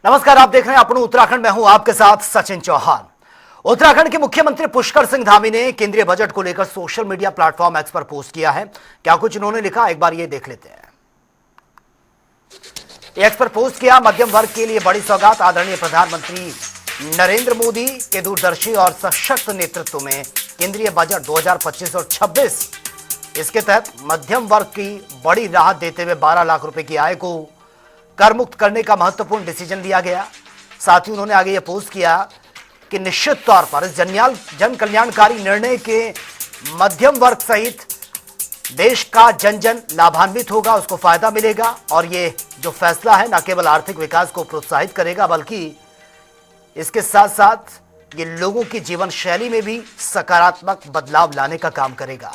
नमस्कार, आप देख रहे हैं अपना उत्तराखंड में हूं आपके साथ सचिन चौहान। उत्तराखंड के मुख्यमंत्री पुष्कर सिंह धामी ने केंद्रीय बजट को लेकर सोशल मीडिया प्लेटफॉर्म एक्स पर पोस्ट किया है। क्या कुछ इन्होंने लिखा, एक बार ये देख लेते हैं। एक्स पर पोस्ट किया, मध्यम वर्ग के लिए बड़ी सौगात, आदरणीय प्रधानमंत्री नरेंद्र मोदी के दूरदर्शी और सशक्त नेतृत्व में केंद्रीय बजट 2025 और 26 इसके तहत मध्यम वर्ग की बड़ी राहत देते हुए 12 लाख रुपए की आय को कर मुक्त करने का महत्वपूर्ण डिसीजन लिया गया। साथ ही उन्होंने आगे यह पोस्ट किया कि निश्चित तौर पर इस जन कल्याणकारी निर्णय के मध्यम वर्ग सहित देश का जन जन लाभान्वित होगा, उसको फायदा मिलेगा और ये जो फैसला है न केवल आर्थिक विकास को प्रोत्साहित करेगा बल्कि इसके साथ साथ ये लोगों की जीवन शैली में भी सकारात्मक बदलाव लाने का काम करेगा।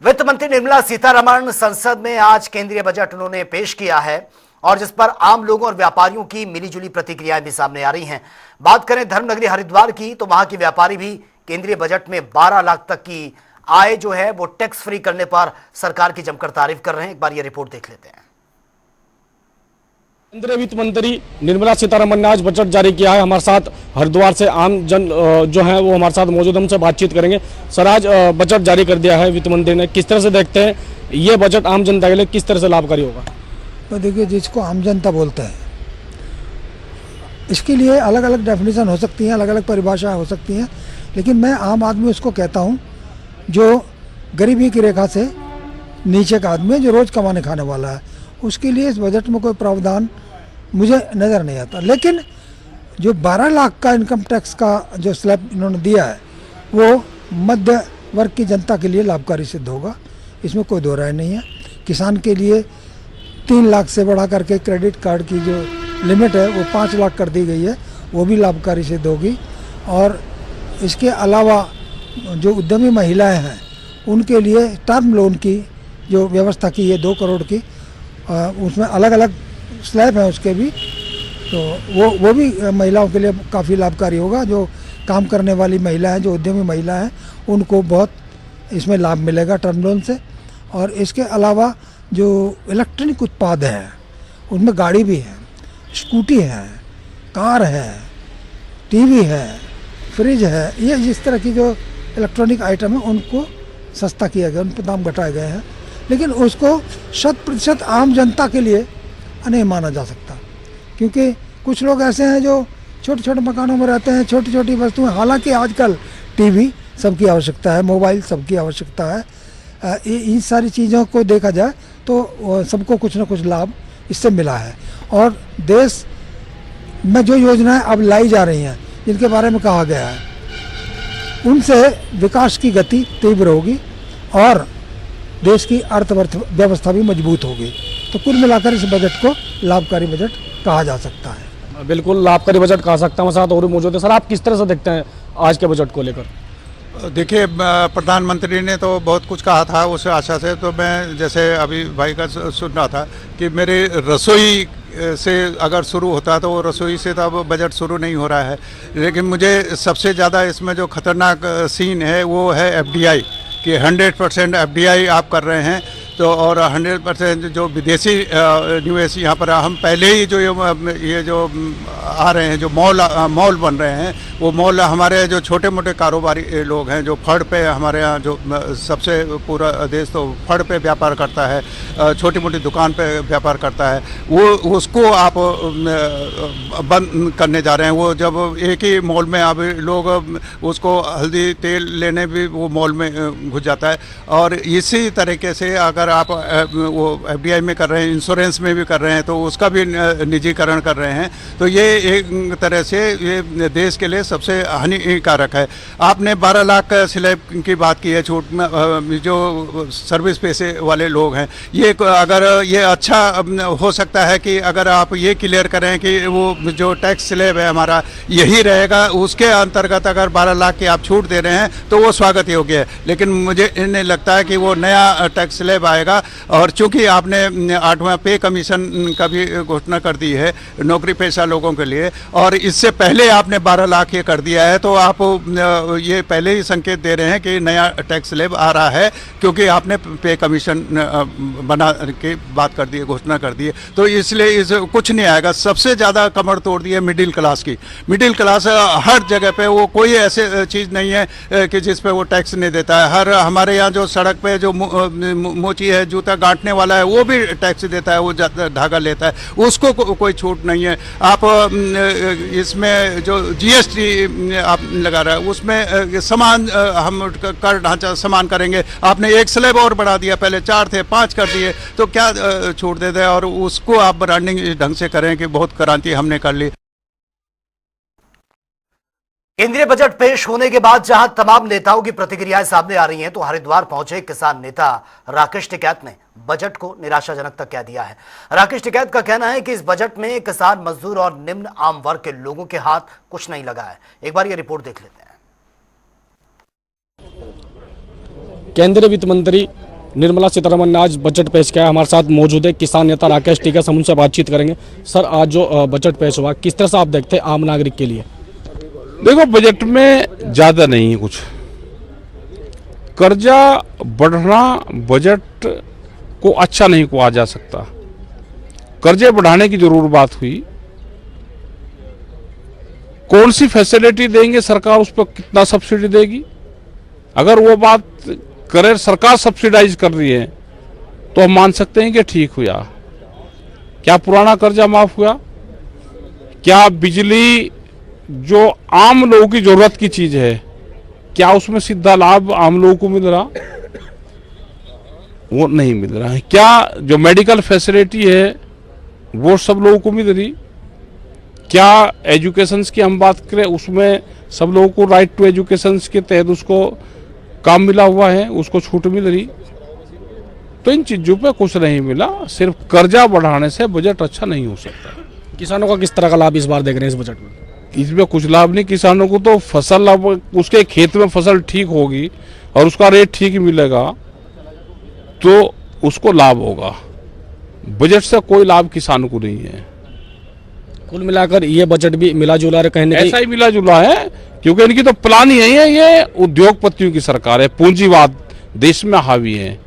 वित्त मंत्री निर्मला सीतारमण संसद में आज केंद्रीय बजट उन्होंने पेश किया है और जिस पर आम लोगों और व्यापारियों की मिलीजुली प्रतिक्रियाएं भी सामने आ रही हैं। बात करें धर्मनगरी हरिद्वार की तो वहां के व्यापारी भी केंद्रीय बजट में 12 लाख तक की आय जो है वो टैक्स फ्री करने पर सरकार की जमकर तारीफ कर रहे हैं। एक बार ये रिपोर्ट देख लेते हैं। केंद्रीय वित्त मंत्री निर्मला सीतारमण ने आज बजट जारी किया है। हमारे साथ हरिद्वार से आम जन जो है वो हमारे साथ मौजूद, हमसे बातचीत करेंगे। सर, आज बजट जारी कर दिया है वित्त मंत्री ने, किस तरह से देखते हैं ये बजट आम जनता के लिए किस तरह से लाभकारी होगा? तो देखिए, जिसको आम जनता बोलते हैं इसके लिए अलग अलग डेफिनेशन हो सकती हैं, अलग अलग परिभाषाएं हो सकती हैं, लेकिन मैं आम आदमी उसको कहता हूँ जो गरीबी की रेखा से नीचे का आदमी है, जो रोज़ कमाने खाने वाला है। उसके लिए इस बजट में कोई प्रावधान मुझे नज़र नहीं आता। लेकिन जो 12 लाख का इनकम टैक्स का जो स्लैब इन्होंने दिया है वो मध्य वर्ग की जनता के लिए लाभकारी सिद्ध होगा, इसमें कोई दो राय नहीं है। किसान के लिए 3 लाख से बढ़ा करके क्रेडिट कार्ड की जो लिमिट है वो 5 लाख कर दी गई है, वो भी लाभकारी सिद्ध होगी। और इसके अलावा जो उद्यमी महिलाएं हैं उनके लिए टर्म लोन की जो व्यवस्था की है 2 करोड़ की, उसमें अलग अलग स्लैब है उसके भी, तो वो भी महिलाओं के लिए काफ़ी लाभकारी होगा। जो काम करने वाली महिला हैं, जो उद्यमी महिला हैं, उनको बहुत इसमें लाभ मिलेगा टर्म लोन से। और इसके अलावा जो इलेक्ट्रॉनिक उत्पाद हैं उनमें गाड़ी भी है, स्कूटी है, कार है, टीवी है, फ्रिज है, ये इस तरह की जो इलेक्ट्रॉनिक आइटम है उनको सस्ता किया गया, उन पर दाम घटाए गए हैं। लेकिन उसको 100% आम जनता के लिए नहीं माना जा सकता, क्योंकि कुछ लोग ऐसे हैं जो छोटे छोटे मकानों में रहते हैं, छोटी छोटी वस्तुएं, हालांकि आजकल टीवी सबकी आवश्यकता है, मोबाइल सबकी आवश्यकता है। इन सारी चीज़ों को देखा जाए तो सबको कुछ ना कुछ लाभ इससे मिला है। और देश में जो योजनाएं अब लाई जा रही हैं, जिनके बारे में कहा गया है, उनसे विकास की गति तीव्र होगी और देश की अर्थव्यवस्था भी मजबूत होगी। तो कुल मिलाकर इस बजट को लाभकारी बजट कहा जा सकता है। बिल्कुल लाभकारी बजट कहा सकता हूँ। साथ और मौजूद है। सर, आप किस तरह से देखते हैं आज के बजट को लेकर? देखिए, प्रधानमंत्री ने तो बहुत कुछ कहा था उस आशा से, तो मैं जैसे अभी भाई का सुन रहा था कि मेरे रसोई से अगर शुरू होता तो वो रसोई से तो अब बजट शुरू नहीं हो रहा है। लेकिन मुझे सबसे ज़्यादा इसमें जो खतरनाक सीन है वो है FDI, कि 100% FDI आप कर रहे हैं, तो और 100% जो विदेशी निवेश यहाँ पर हम पहले ही जो ये जो आ रहे हैं, जो मॉल बन रहे हैं, वो मॉल हमारे जो छोटे मोटे कारोबारी लोग हैं, जो फड़ पे हमारे यहाँ जो सबसे पूरा देश तो फड़ पे व्यापार करता है, छोटी मोटी दुकान पे व्यापार करता है, वो उसको आप बंद करने जा रहे हैं। वो जब एक ही मॉल में अब लोग उसको हल्दी तेल लेने भी वो मॉल में घुस जाता है। और इसी तरीके से अगर आप वो FDI में कर रहे हैं, इंश्योरेंस में भी कर रहे हैं, तो उसका भी निजीकरण कर रहे हैं, तो ये एक तरह से ये देश के लिए सबसे हानिकारक है। आपने 12 लाख स्लैब की बात की है छूट में, जो सर्विस पेशे वाले लोग हैं, ये अगर ये अच्छा हो सकता है कि अगर आप ये क्लियर करें कि वो जो टैक्स स्लैब है हमारा यही रहेगा, उसके अंतर्गत अगर 12 लाख की आप छूट दे रहे हैं तो वो स्वागत योग्य है। लेकिन मुझे नहीं लगता है कि वो नया टैक्स स्लैब आएगा। और चूंकि आपने 8वां पे कमीशन का भी घोषणा कर दी है नौकरी पेशा लोगों के लिए, और इससे पहले आपने 12 लाख ये कर दिया है, तो आप ये पहले ही संकेत दे रहे हैं कि नया टैक्स स्लैब आ रहा है, क्योंकि आपने पे कमीशन बना के बात कर दी है, घोषणा कर दी है। तो इसलिए इस कुछ नहीं आएगा। सबसे ज़्यादा कमर तोड़ दी है मिडिल क्लास की। मिडिल क्लास हर जगह पे, वो कोई ऐसे चीज़ नहीं है कि जिस पे वो टैक्स नहीं देता है। हर हमारे यहाँ जो सड़क पे जो मोची है, जूता गांठने वाला है, वो भी टैक्स देता है, वो धागा लेता है, उसको कोई छूट नहीं है। आप इसमें जो जीएसटी आप लगा रहा है, उसमें समान हम कर ढांचा समान करेंगे। आपने एक स्लैब और बढ़ा दिया, पहले 4 थे 5 कर दिए, तो क्या छूट देते हैं? और उसको आप ब्रांडिंग इस ढंग से करें कि बहुत क्रांति हमने कर ली। केंद्रीय बजट पेश होने के बाद जहां तमाम नेताओं की प्रतिक्रियाएं सामने आ रही हैं, तो हरिद्वार पहुंचे किसान नेता राकेश टिकैत ने बजट को निराशाजनक तक कह दिया है। राकेश टिकैत का कहना है कि इस बजट में किसान, मजदूर और निम्न आम वर्ग के लोगों के हाथ कुछ नहीं लगा है। एक बार ये रिपोर्ट देख लेते हैं। केंद्रीय वित्त मंत्री निर्मला सीतारमण ने आज बजट पेश किया। हमारे साथ मौजूद है किसान नेता राकेश टिकैत, हम उनसे बातचीत करेंगे। सर, आज जो बजट पेश हुआ, किस तरह से आप देखते हैं आम नागरिक के लिए? देखो, बजट में ज्यादा नहीं है कुछ। कर्जा बढ़ना बजट को अच्छा नहीं कहा जा सकता। कर्जे बढ़ाने की जरूर बात हुई। कौन सी फैसिलिटी देंगे सरकार, उस पर कितना सब्सिडी देगी, अगर वो बात करे सरकार सब्सिडाइज कर रही है तो हम मान सकते हैं कि ठीक हुआ। क्या पुराना कर्जा माफ हुआ? क्या बिजली जो आम लोगों की जरूरत की चीज है, क्या उसमें सीधा लाभ आम लोगों को मिल रहा? वो नहीं मिल रहा है। क्या जो मेडिकल फैसिलिटी है वो सब लोगों को मिल रही? क्या एजुकेशन की हम बात करें, उसमें सब लोगों को राइट टू एजुकेशन के तहत उसको काम मिला हुआ है, उसको छूट मिल रही? तो इन चीजों पे कुछ नहीं मिला। सिर्फ कर्जा बढ़ाने से बजट अच्छा नहीं हो सकता। किसानों का किस तरह का लाभ इस बार देख रहे हैं इस बजट में? इसमें कुछ लाभ नहीं। किसानों को तो फसल, अब उसके खेत में फसल ठीक होगी और उसका रेट ठीक मिलेगा तो उसको लाभ होगा। बजट से कोई लाभ किसानों को नहीं है। कुल मिलाकर ये बजट भी मिला जुला कहने ऐसा ही मिला जुला है, क्योंकि इनकी तो प्लान ही है, ये उद्योगपतियों की सरकार है, पूंजीवाद देश में हावी है।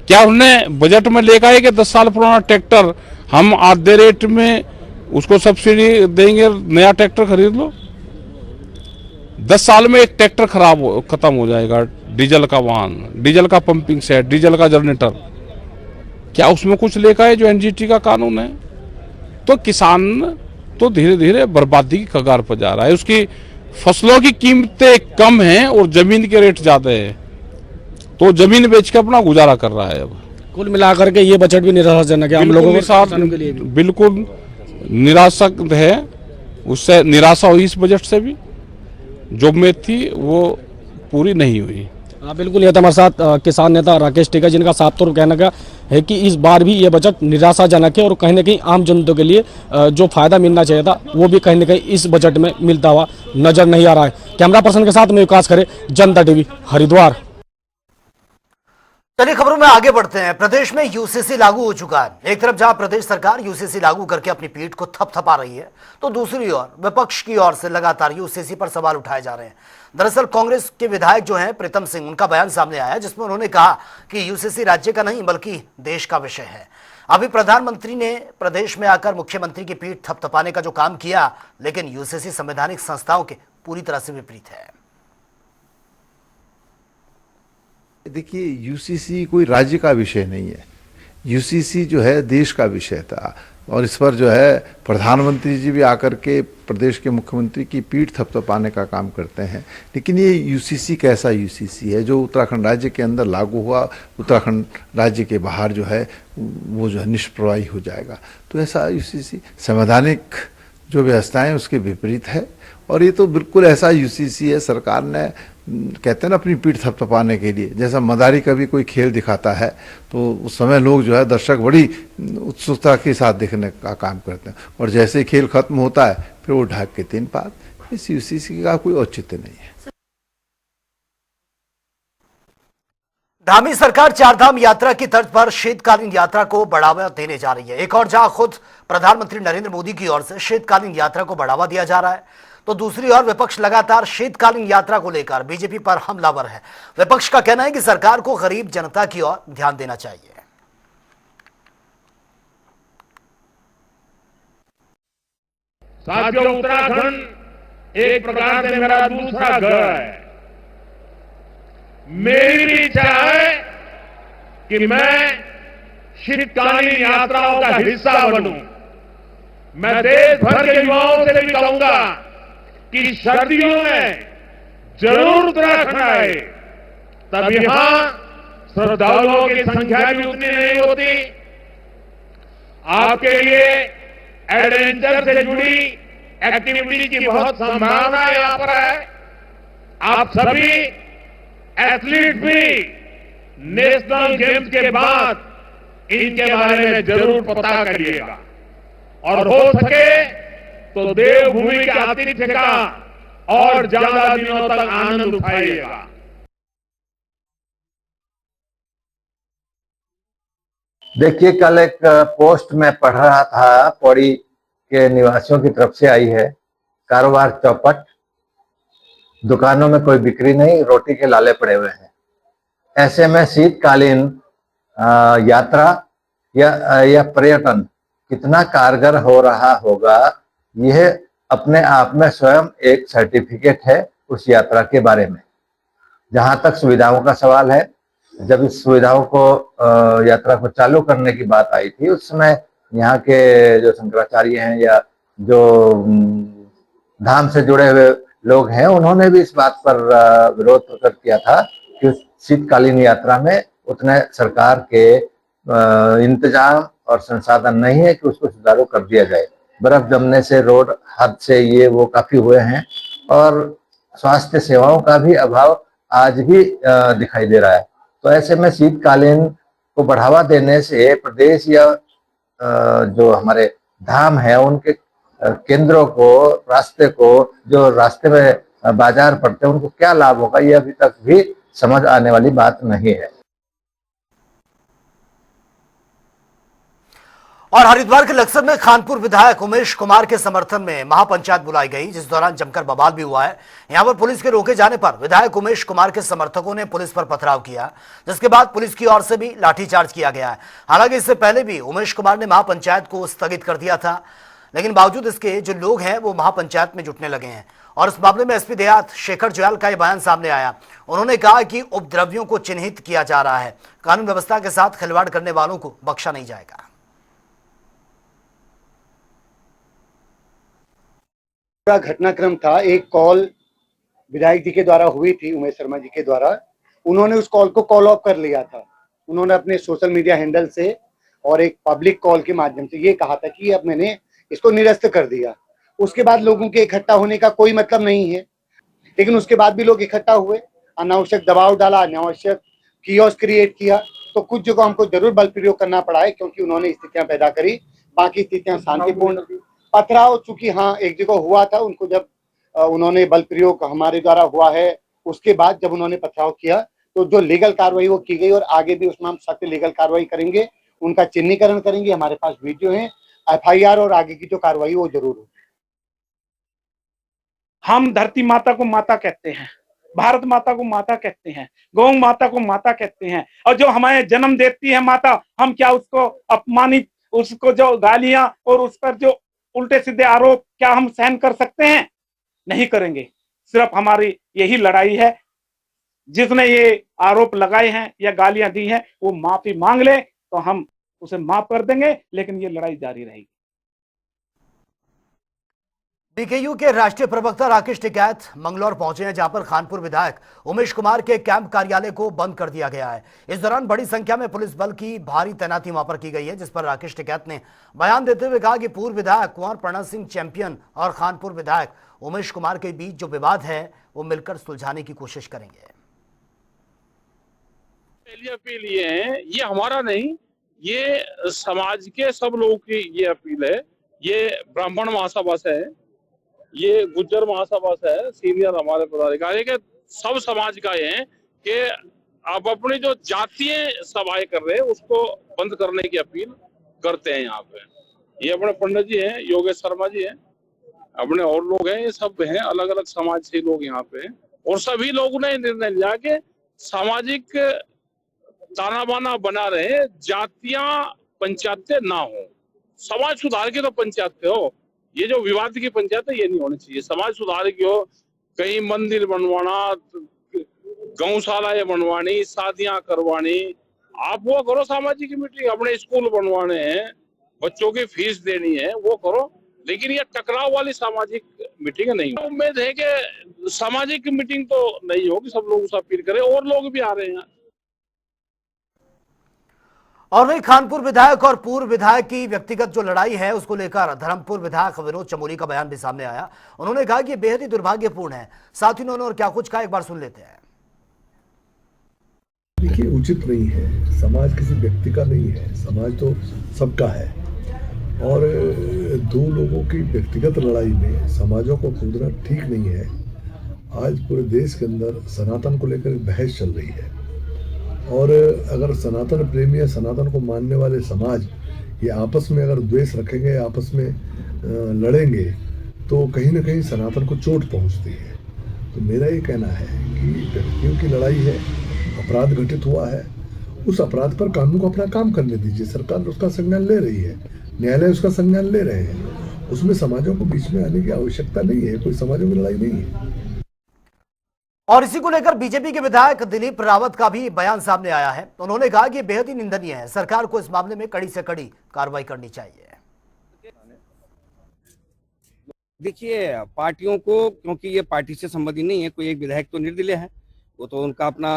क्या उन्होंने बजट में लेकर आए कि 10 साल पुराना ट्रैक्टर हम आधे रेट में उसको सब्सिडी देंगे, नया ट्रैक्टर खरीद लो? 10 साल में एक ट्रैक्टर खत्म हो जाएगा। डीजल का वाहन, डीजल का पंपिंग सेट, डीजल का जनरेटर, क्या उसमें कुछ लेकर आए जो एनजीटी का कानून है? तो किसान तो धीरे धीरे बर्बादी की कगार पर जा रहा है। उसकी फसलों की कीमतें कम हैं और जमीन के रेट ज्यादा है, तो जमीन बेच के अपना गुजारा कर रहा है। अब कुल मिलाकर के ये बजट भी निराशाजनक है हम लोगों के साथ, बिल्कुल निराशक है। उससे निराशा हुई, इस बजट से भी जो उम्मीद थी वो पूरी नहीं हुई। बिल्कुल। ये था हमारे साथ किसान नेता राकेश टिकैत, जिनका साफ तौर पर कहना का है कि इस बार भी ये बजट निराशाजनक है और कहीं ना कहीं आम जनता के लिए जो फायदा मिलना चाहिए था वो भी कहीं ना कहीं इस बजट में मिलता हुआ नजर नहीं आ रहा है। कैमरा पर्सन के साथ मैं विकास खरे, जनता टीवी, हरिद्वार। चलिए खबरों में आगे बढ़ते हैं। प्रदेश में यूसीसी लागू हो चुका है। एक तरफ जहां प्रदेश सरकार यूसीसी लागू करके अपनी पीठ को थपथपा रही है, तो दूसरी ओर विपक्ष की ओर से लगातार यूसीसी पर सवाल उठाए जा रहे हैं। दरअसल कांग्रेस के विधायक जो हैं प्रीतम सिंह, उनका बयान सामने आया जिसमें उन्होंने कहा कि यूसीसी राज्य का नहीं बल्कि देश का विषय है। अभी प्रधानमंत्री ने प्रदेश में आकर मुख्यमंत्री की पीठ थपथपाने का जो काम किया, लेकिन यूसीसी संवैधानिक संस्थाओं के पूरी तरह से विपरीत है। देखिए, यूसीसी कोई राज्य का विषय नहीं है। यूसीसी जो है देश का विषय था और इस पर जो है प्रधानमंत्री जी भी आकर के प्रदेश के मुख्यमंत्री की पीठ थपथपाने का काम करते हैं। लेकिन ये यूसीसी कैसा यूसीसी है जो उत्तराखंड राज्य के अंदर लागू हुआ, उत्तराखंड राज्य के बाहर जो है वो जो है निष्प्रभावी हो जाएगा? तो ऐसा यूसीसी संवैधानिक जो व्यवस्था है उसके विपरीत है। और ये तो बिल्कुल ऐसा यूसीसी है, सरकार ने कहते हैं ना अपनी पीठ थपथपाने के लिए, जैसा मदारी का भी कोई खेल दिखाता है तो उस समय लोग जो है दर्शक बड़ी उत्सुकता के साथ देखने का काम करते हैं, और जैसे ही खेल खत्म होता है फिर वो ढाक के 3 पात। इस यूसीसी का कोई औचित्य नहीं है। धामी सरकार चारधाम यात्रा की तर्ज पर शीतकालीन यात्रा को बढ़ावा देने जा रही है। एक और जहां खुद प्रधानमंत्री नरेंद्र मोदी की ओर से शीतकालीन यात्रा को बढ़ावा दिया जा रहा है, तो दूसरी ओर विपक्ष लगातार शीतकालीन यात्रा को लेकर बीजेपी पर हमलावर है। विपक्ष का कहना है कि सरकार को गरीब जनता की ओर ध्यान देना चाहिए। साथियों, उत्तराखंड एक प्रकार से मेरा दूसरा घर है। मेरी भी इच्छा है कि मैं शीतकालीन यात्राओं का हिस्सा बनूं। मैं देश भर के युवाओं से भी कहूंगा कि सर्दियों में जरूर उत्तराखंड आए, तब यहां श्रद्धालुओं की संख्या भी उतनी नहीं होती। आपके लिए एडवेंचर से जुड़ी एक्टिविटी की बहुत संभावना यहां पर है। आप सभी एथलीट भी नेशनल गेम्स के बाद इनके बारे में जरूर पता करिएगा और हो सके तो देवभूमि के आतिथ्य का और ज्यादा दिनों तक आनंद उठाइएगा। देखिए, कल एक पोस्ट में पढ़ रहा था, पौड़ी के निवासियों की तरफ से आई है। कारोबार चौपट, दुकानों में कोई बिक्री नहीं, रोटी के लाले पड़े हुए हैं। ऐसे में शीतकालीन यात्रा या पर्यटन कितना कारगर हो रहा होगा, यह अपने आप में स्वयं एक सर्टिफिकेट है उस यात्रा के बारे में। जहां तक सुविधाओं का सवाल है, जब इस सुविधाओं को यात्रा को चालू करने की बात आई थी, उस समय यहाँ के जो शंकराचार्य हैं या जो धाम से जुड़े हुए लोग हैं, उन्होंने भी इस बात पर विरोध प्रकट किया था कि शीतकालीन यात्रा में उतने सरकार के इंतजाम और संसाधन नहीं है कि उसको सुचारू कर दिया जाए। बर्फ जमने से रोड हादसे ये वो काफी हुए हैं और स्वास्थ्य सेवाओं का भी अभाव आज भी दिखाई दे रहा है। तो ऐसे में शीतकालीन को बढ़ावा देने से प्रदेश या जो हमारे धाम है उनके केंद्रों को, रास्ते को, जो रास्ते में बाजार पड़ते हैं, उनको क्या लाभ होगा, ये अभी तक भी समझ आने वाली बात नहीं है। और हरिद्वार के लक्सर में खानपुर विधायक उमेश कुमार के समर्थन में महापंचायत बुलाई गई, जिस दौरान जमकर बवाल भी हुआ है। यहां पर पुलिस के रोके जाने पर विधायक उमेश कुमार के समर्थकों ने पुलिस पर पथराव किया, जिसके बाद पुलिस की ओर से भी लाठीचार्ज किया गया है। हालांकि इससे पहले भी उमेश कुमार ने महापंचायत को स्थगित कर दिया था, लेकिन बावजूद इसके जो लोग हैं वो महापंचायत में जुटने लगे हैं। और इस मामले में एसपी देहात शेखर जुयाल का यह बयान सामने आया। उन्होंने कहा कि उपद्रवियों को चिन्हित किया जा रहा है, कानून व्यवस्था के साथ खिलवाड़ करने वालों को बख्शा नहीं जाएगा। पूरा घटनाक्रम था, एक कॉल विधायक जी के द्वारा हुई थी, उमेश शर्मा जी के द्वारा। उन्होंने उस कॉल को कॉल ऑफ कर लिया था। उन्होंने अपने सोशल मीडिया हैंडल से और एक पब्लिक कॉल के माध्यम से ये कहा था कि अब मैंने इसको निरस्त कर दिया। उसके बाद लोगों के इकट्ठा होने का कोई मतलब नहीं है, लेकिन उसके बाद भी लोग इकट्ठा हुए, अनावश्यक दबाव डाला, अनावश्यक कियोस्क क्रिएट किया, तो कुछ जगह हमको जरूर बल प्रयोग करना पड़ा है, क्योंकि उन्होंने स्थितियां पैदा करी। बाकी स्थितियां शांतिपूर्ण। पथराव चूंकि हाँ एक जगह हुआ था, उनको जब उन्होंने बल प्रयोग हमारे द्वारा हुआ है, उसके बाद जब उन्होंने पथराव किया तो जो लीगल कार्रवाई वो की गई और आगे भी उसमें हम सख्त लीगल कार्रवाई करेंगे, उनका चिन्हीकरण करेंगे। हमारे पास वीडियो है, एफआईआर और आगे की जो कार्रवाई वो जरूर होगी। हम धरती माता को माता कहते हैं, भारत माता को माता कहते हैं, गौ माता को माता कहते हैं, और जो हमें जन्म देती है माता, हम क्या उसको अपमानित, उसको जो गालियां और उस पर जो उल्टे सीधे आरोप क्या हम सहन कर सकते हैं? नहीं करेंगे। सिर्फ हमारी यही लड़ाई है, जिसने ये आरोप लगाए हैं या गालियां दी हैं वो माफी मांग ले तो हम उसे माफ कर देंगे, लेकिन ये लड़ाई जारी रहेगी। बीकेयू के राष्ट्रीय प्रवक्ता राकेश टिकैत मंगलौर पहुंचे हैं, जहां पर खानपुर विधायक उमेश कुमार के कैंप कार्यालय को बंद कर दिया गया है। इस दौरान बड़ी संख्या में पुलिस बल की भारी तैनाती वहां पर की गई है, जिस पर राकेश टिकैत ने बयान देते हुए कहा कि पूर्व विधायक कुंवर प्रणव सिंह चैंपियन और खानपुर विधायक उमेश कुमार के बीच जो विवाद है वो मिलकर सुलझाने की कोशिश करेंगे। अपील ये है, ये हमारा नहीं, ये समाज के सब लोगों की ये अपील है। ये ब्राह्मण महासभा से है, ये गुज्जर महासभा से है, सीनियर हमारे पदाधिकारी के सब समाज का ये है कि आप अपनी जो जातीय सभाएं कर रहे हैं उसको बंद करने की अपील करते हैं। यहाँ पे ये अपने पंडित जी हैं, योगेश शर्मा जी हैं, अपने और लोग हैं, ये सब हैं, अलग अलग समाज से लोग यहाँ पे हैं, और सभी लोगों ने निर्णय लिया कि सामाजिक ताना बाना बना रहे, जातियां पंचायतें ना हो, समाज सुधार की तो पंचायतें हो। ये जो विवाद की पंचायत है ये नहीं होनी चाहिए। समाज सुधार की हो, कहीं मंदिर बनवाना, गौशालाएं बनवानी, शादियां करवानी, आप वो करो सामाजिक मीटिंग। अपने स्कूल बनवाने हैं, बच्चों की फीस देनी है, वो करो, लेकिन ये टकराव वाली सामाजिक मीटिंग नहीं। उम्मीद है कि सामाजिक मीटिंग तो नहीं होगी, सब लोग उसे अपील करें, और लोग भी आ रहे हैं। और वहीं खानपुर विधायक और पूर्व विधायक की व्यक्तिगत जो लड़ाई है उसको लेकर धर्मपुर विधायक विनोद चमोली का बयान भी सामने आया। उन्होंने कहा कि ये बेहद ही दुर्भाग्यपूर्ण है। साथ ही उन्होंने और क्या कुछ कहा, एक बार सुन लेते हैं। देखिए, उचित नहीं है। समाज किसी व्यक्ति का नहीं है, समाज तो सबका है। और दो लोगों की व्यक्तिगत लड़ाई में समाजों को कूदना ठीक नहीं है। आज पूरे देश के अंदर सनातन को लेकर बहस चल रही है, और अगर सनातन प्रेमी या सनातन को मानने वाले समाज ये आपस में अगर द्वेष रखेंगे, आपस में लड़ेंगे, तो कहीं ना कहीं सनातन को चोट पहुंचती है। तो मेरा ये कहना है कि व्यक्तियों की लड़ाई है, अपराध घटित हुआ है, उस अपराध पर कानून को अपना काम करने दीजिए। सरकार उसका संज्ञान ले रही है, न्यायालय उसका संज्ञान ले रहे हैं। उसमें समाजों को बीच में आने की आवश्यकता नहीं है, कोई समाजों की लड़ाई नहीं है। और इसी को लेकर बीजेपी के विधायक दिलीप रावत का भी बयान सामने आया है। उन्होंने कहा कि बेहद ही निंदनीय है, सरकार को इस मामले में कड़ी से कड़ी कार्रवाई करनी चाहिए। देखिए, पार्टियों को, क्योंकि ये पार्टी से संबंधित नहीं है, कोई एक विधायक तो निर्दलीय है, वो तो उनका अपना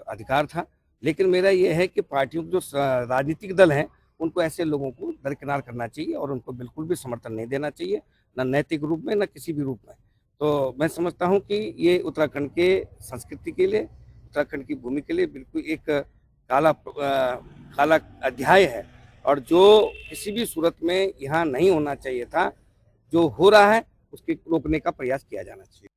अधिकार था, लेकिन मेरा ये है कि पार्टियों के जो राजनीतिक दल हैं उनको ऐसे लोगों को दरकिनार करना चाहिए और उनको बिल्कुल भी समर्थन नहीं देना चाहिए, न नैतिक रूप में न किसी भी रूप में। तो मैं समझता हूं कि ये उत्तराखंड के संस्कृति के लिए, उत्तराखंड की भूमि के लिए बिल्कुल एक काला अध्याय है, और जो किसी भी सूरत में यहाँ नहीं होना चाहिए था, जो हो रहा है उसके रोकने का प्रयास किया जाना चाहिए।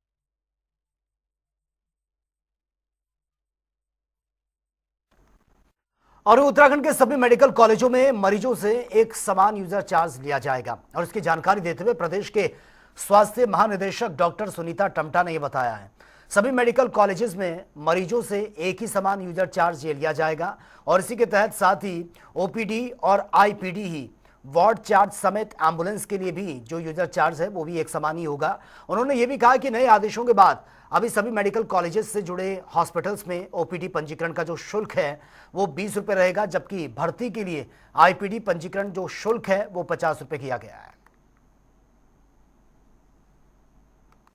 और उत्तराखंड के सभी मेडिकल कॉलेजों में मरीजों से एक समान यूजर चार्ज लिया जाएगा। और इसकी जानकारी देते हुए प्रदेश के स्वास्थ्य महानिदेशक डॉक्टर सुनीता टम्टा ने यह बताया है, सभी मेडिकल कॉलेजेस में मरीजों से एक ही समान यूजर चार्ज ये लिया जाएगा। और इसी के तहत साथ ही ओपीडी और आईपीडी ही वार्ड चार्ज समेत एम्बुलेंस के लिए भी जो यूजर चार्ज है वो भी एक समान ही होगा। उन्होंने ये भी कहा कि नए आदेशों के बाद अभी सभी मेडिकल कॉलेजेस से जुड़े हॉस्पिटल्स में ओपीडी पंजीकरण का जो शुल्क है वो 20 रुपये रहेगा, जबकि भर्ती के लिए आईपीडी पंजीकरण जो शुल्क है वो 50 रुपये किया गया है।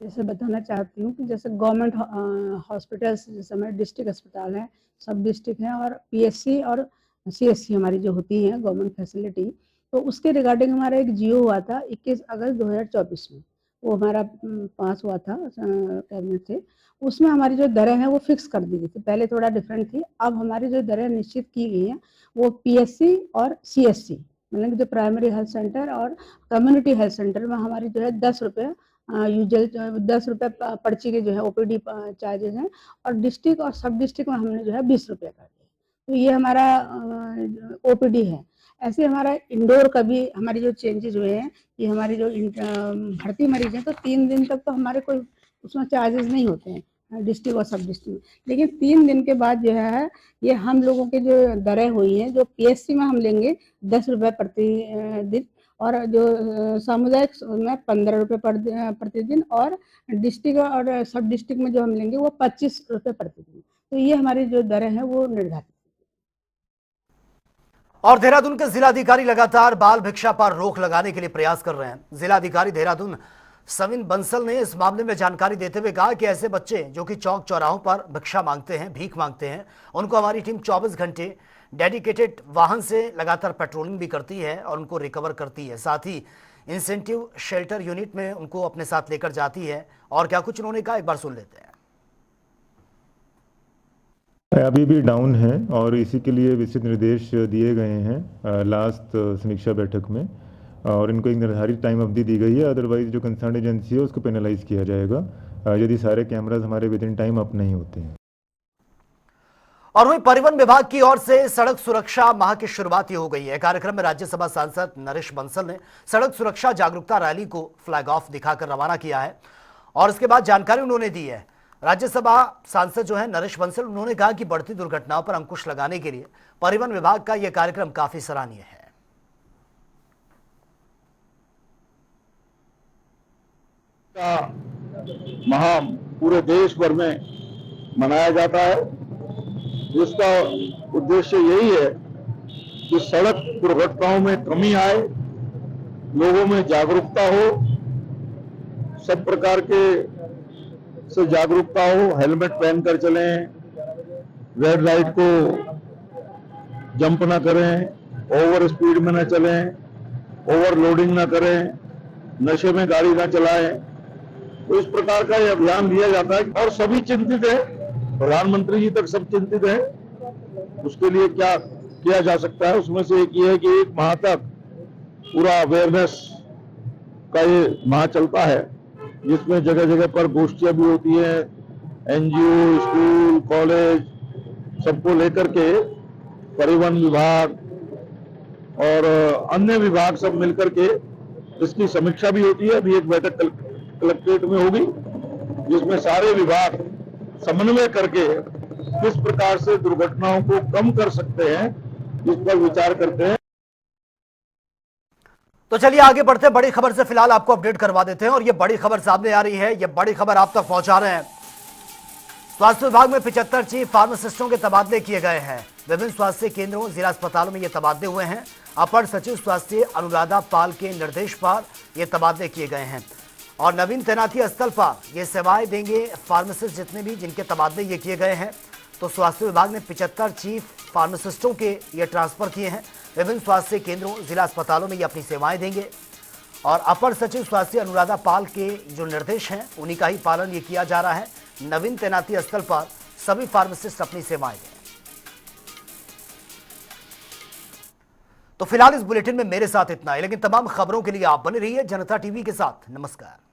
जैसे बताना चाहती हूँ कि जैसे गवर्नमेंट हॉस्पिटल्स, जैसे हमारे डिस्ट्रिक्ट अस्पताल हैं, सब डिस्ट्रिक्ट हैं, और पीएससी और सीएससी हमारी जो होती हैं गवर्नमेंट फैसिलिटी, तो उसके रिगार्डिंग हमारा एक जियो हुआ था 21 अगस्त 2024 में, वो हमारा पास हुआ था कैबिनेट से। उसमें हमारी जो दरें हैं वो फिक्स कर दी गई थी, पहले थोड़ा डिफरेंट थी, अब हमारी जो दरें निश्चित की गई हैं वो पीएससी और सीएससी, मतलब जो प्राइमरी हेल्थ सेंटर और कम्युनिटी हेल्थ सेंटर में हमारी जो है 10 रुपये यूजुअल 10 रुपये पर्ची के जो है ओपीडी चार्जेस हैं, और डिस्ट्रिक्ट और सब डिस्ट्रिक्ट में हमने जो है 20 रुपये कर दिए। तो ये हमारा ओपीडी है। ऐसे हमारा इंडोर का भी हमारे जो चेंजेस हुए हैं, ये हमारी जो भर्ती मरीज हैं तो 3 दिन तक तो हमारे कोई उसमें चार्जेस नहीं होते हैं डिस्ट्रिक्ट और सब डिस्ट्रिक्ट में, लेकिन 3 दिन के बाद जो है ये हम लोगों के जो दरें हुई हैं, जो पीएससी में हम लेंगे 10 रुपये प्रति दिन, और जो सामुदायिक में 15 रुपये प्रतिदिन, और डिस्ट्रिक्ट और सब डिस्ट्रिक्ट में जो हम लेंगे वो 25 रुपये प्रतिदिन। तो ये हमारी जो दरें हैं वो निर्धारित। और देहरादून के जिलाधिकारी लगातार बाल भिक्षा पर रोक लगाने के लिए प्रयास कर रहे हैं। जिलाधिकारी देहरादून सविन बंसल ने इस मामले में जानकारी देते हुए कहा कि ऐसे बच्चे जो कि चौक चौराहों पर भिक्षा मांगते हैं, भीख मांगते हैं, उनको हमारी टीम 24 घंटे डेडिकेटेड वाहन से लगातार पेट्रोलिंग भी करती है और उनको रिकवर करती है। साथ ही इंसेंटिव शेल्टर यूनिट में उनको अपने साथ लेकर जाती है। और क्या कुछ उन्होंने कहा, एक बार सुन लेते हैं। अभी भी डाउन है और इसी के लिए विस्तृत निर्देश दिए गए हैं लास्ट समीक्षा बैठक में, और इनको एक निर्धारित टाइम अवधि दी गई है, अदरवाइज जो कंसर्न एजेंसी है उसको पेनलाइज किया जाएगा यदि सारे कैमराज हमारे विद इन टाइम अप नहीं होते हैं। और वहीं परिवहन विभाग की ओर से सड़क सुरक्षा माह की शुरुआत हो गई है। कार्यक्रम में राज्यसभा सांसद नरेश बंसल ने सड़क सुरक्षा जागरूकता रैली को फ्लैग ऑफ दिखाकर रवाना किया है और इसके बाद जानकारी उन्होंने दी है। राज्यसभा सांसद जो है नरेश बंसल, उन्होंने कहा कि बढ़ती दुर्घटनाओं पर अंकुश लगाने के लिए परिवहन विभाग का यह कार्यक्रम काफी सराहनीय है। का महा पूरे देश भर में मनाया जाता है। इसका उद्देश्य यही है कि सड़क दुर्घटनाओं में कमी आए, लोगों में जागरूकता हो, सब प्रकार के से जागरूकता हो, हेलमेट पहनकर चलें, रेड लाइट को जंप ना करें, ओवर स्पीड में ना चलें, ओवरलोडिंग ना करें, नशे में गाड़ी ना चलाएं। तो इस प्रकार का यह अभियान लिया जाता है और सभी चिंतित है, प्रधानमंत्री जी तक सब चिंतित है। उसके लिए क्या किया जा सकता है, उसमें से एक ये है कि 1 माह तक पूरा अवेयरनेस का ये माह चलता है, जिसमें जगह जगह पर गोष्ठियां भी होती हैं, एनजीओ, स्कूल, कॉलेज सबको लेकर के परिवहन विभाग और अन्य विभाग सब मिलकर के इसकी समीक्षा भी होती है। अभी एक बैठक कलेक्ट्रेट में होगी, जिसमें सारे विभाग समन्वय करके किस प्रकार से दुर्घटनाओं को कम कर सकते हैं, इस पर विचार करते हैं। तो चलिए आगे बढ़ते हैं, बड़ी खबर से फिलहाल आपको अपडेट करवा देते हैं और ये बड़ी खबर सामने आ रही है, ये बड़ी खबर आप तक पहुंचा रहे हैं। स्वास्थ्य विभाग में 75 चीफ फार्मासिस्टों के तबादले किए गए हैं। विभिन्न स्वास्थ्य केंद्रों, जिला अस्पतालों में ये तबादले हुए हैं। अपर सचिव स्वास्थ्य अनुराधा पाल के निर्देश पर ये तबादले किए गए हैं और नवीन तैनाती स्थल पर ये सेवाएं देंगे फार्मासिस्ट जितने भी जिनके तबादले ये किए गए हैं। तो स्वास्थ्य विभाग ने 75 चीफ फार्मासिस्टों के ये ट्रांसफर किए हैं। विभिन्न स्वास्थ्य केंद्रों, जिला अस्पतालों में ये अपनी सेवाएं देंगे और अपर सचिव स्वास्थ्य अनुराधा पाल के जो निर्देश हैं उन्हीं का ही पालन ये किया जा रहा है। नवीन तैनाती स्थल पर सभी फार्मासिस्ट अपनी सेवाएं दें। तो फिलहाल इस बुलेटिन में मेरे साथ इतना है, लेकिन तमाम खबरों के लिए आप बने रहिए जनता टीवी के साथ। नमस्कार।